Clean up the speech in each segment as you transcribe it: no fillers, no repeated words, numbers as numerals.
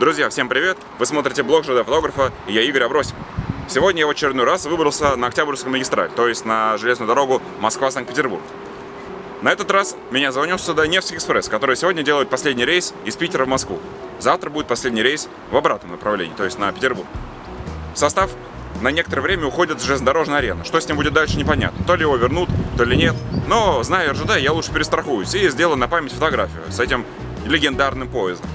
Друзья, всем привет! Вы смотрите блог ЖД-фотографа, и я Игорь Абросимов. Сегодня я в очередной раз выбрался на Октябрьскую магистраль, то есть на железную дорогу Москва-Санкт-Петербург. На этот раз меня занес сюда Невский экспресс, который сегодня делает последний рейс из Питера в Москву. Завтра будет последний рейс в обратном направлении, то есть на Петербург. Состав на некоторое время уходит с железнодорожной арены. Что с ним будет дальше, непонятно. То ли его вернут, то ли нет. Но, зная РЖД, я лучше перестрахуюсь и сделаю на память фотографию с этим легендарным поездом.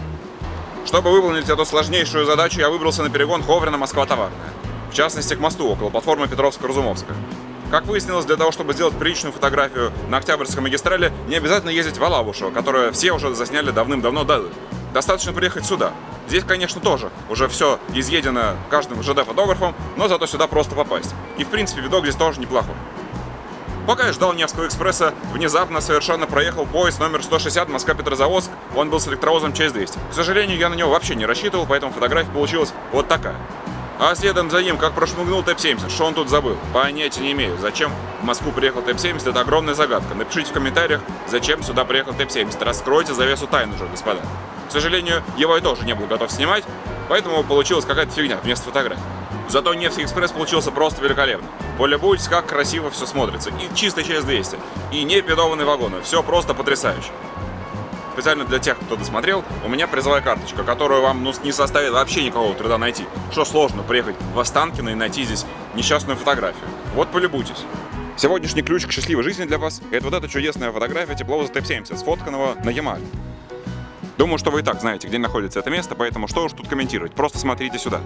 Чтобы выполнить эту сложнейшую задачу, я выбрался на перегон Ховрина-Москва-Товарная. В частности, к мосту около платформы Петровско-Разумовская. Как выяснилось, для того, чтобы сделать приличную фотографию на Октябрьской магистрали, не обязательно ездить в Алабушево, которое все уже засняли давным-давно. Достаточно приехать сюда. Здесь, конечно, тоже уже все изъедено каждым ЖД-фотографом, но зато сюда просто попасть. И, в принципе, видок здесь тоже неплохой. Пока я ждал Невского экспресса, внезапно совершенно проехал поезд номер 160 Москва-Петрозаводск. Он был с электровозом ЧС-200. К сожалению, я на него вообще не рассчитывал, поэтому фотография получилась вот такая. А следом за ним, как прошмыгнул ТЭП-70, что он тут забыл? Понятия не имею. Зачем в Москву приехал ТЭП-70, это огромная загадка. Напишите в комментариях, зачем сюда приехал ТЭП-70. Раскройте завесу тайн уже, господа. К сожалению, его я тоже не был готов снимать, поэтому получилась какая-то фигня вместо фотографий. Зато Невский экспресс получился просто великолепно. Полюбуйтесь, как красиво все смотрится. И чистый ЧС-200, и не пидованные вагоны. Все просто потрясающе. Специально для тех, кто досмотрел, у меня призовая карточка, которую вам не составит вообще никакого труда найти. Что сложно приехать в Останкино и найти здесь несчастную фотографию. Вот полюбуйтесь. Сегодняшний ключ к счастливой жизни для вас – это вот эта чудесная фотография тепловоза ТЭП-70, сфотканного на Ямале. Думаю, что вы и так знаете, где находится это место, поэтому что уж тут комментировать, просто смотрите сюда.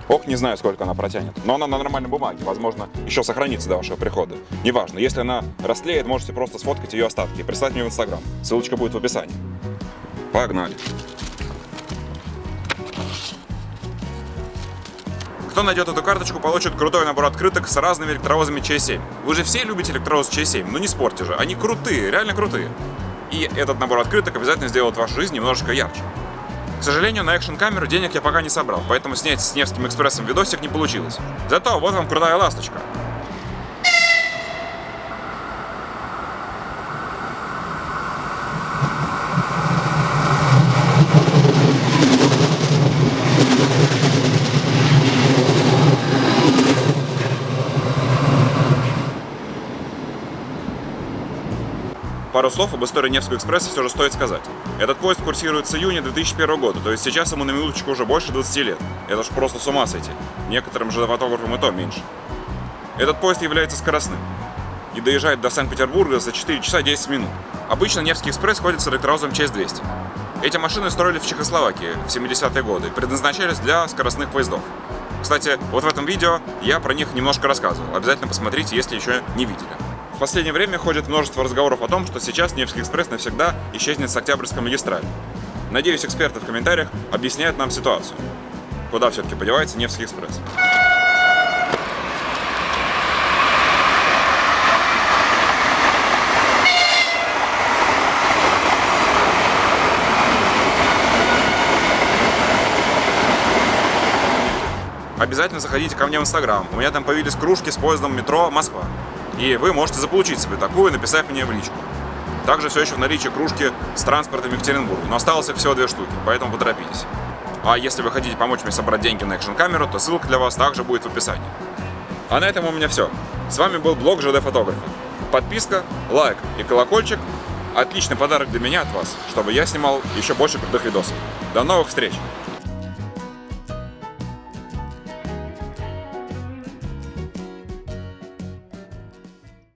Ох, не знаю, сколько она протянет, но она на нормальной бумаге, возможно, еще сохранится до вашего прихода. Неважно, если она растлеет, можете просто сфоткать ее остатки и прислать мне в Инстаграм. Ссылочка будет в описании. Погнали. Кто найдет эту карточку, получит крутой набор открыток с разными электровозами ЧС-7. Вы же все любите электровоз ЧС-7, ну не спорьте же, они крутые, реально крутые. И этот набор открыток обязательно сделает вашу жизнь немножечко ярче. К сожалению, на экшн-камеру денег я пока не собрал, поэтому снять с Невским экспрессом видосик не получилось. Зато вот вам крутая ласточка. Пару слов об истории Невского экспресса все же стоит сказать. Этот поезд курсирует с июня 2001 года, то есть сейчас ему на минуточку уже больше 20 лет. Это ж просто с ума сойти. Некоторым же фотографам и то меньше. Этот поезд является скоростным и доезжает до Санкт-Петербурга за 4 часа 10 минут. Обычно Невский экспресс ходит с электровозом ЧС-200. Эти машины строили в Чехословакии в 70-е годы и предназначались для скоростных поездов. Кстати, вот в этом видео я про них немножко рассказывал. Обязательно посмотрите, если еще не видели. В последнее время ходит множество разговоров о том, что сейчас Невский экспресс навсегда исчезнет с Октябрьской магистрали. Надеюсь, эксперты в комментариях объясняют нам ситуацию. Куда все-таки подевается Невский экспресс? Обязательно заходите ко мне в Инстаграм. У меня там появились кружки с поездом метро Москва. И вы можете заполучить себе такую, написав мне в личку. Также все еще в наличии кружки с транспортом Екатеринбурга, но осталось их всего 2 штуки, поэтому поторопитесь. А если вы хотите помочь мне собрать деньги на экшн-камеру, то ссылка для вас также будет в описании. А на этом у меня все. С вами был блог ЖД-фотографа. Подписка, лайк и колокольчик – отличный подарок для меня от вас, чтобы я снимал еще больше крутых видосов. До новых встреч!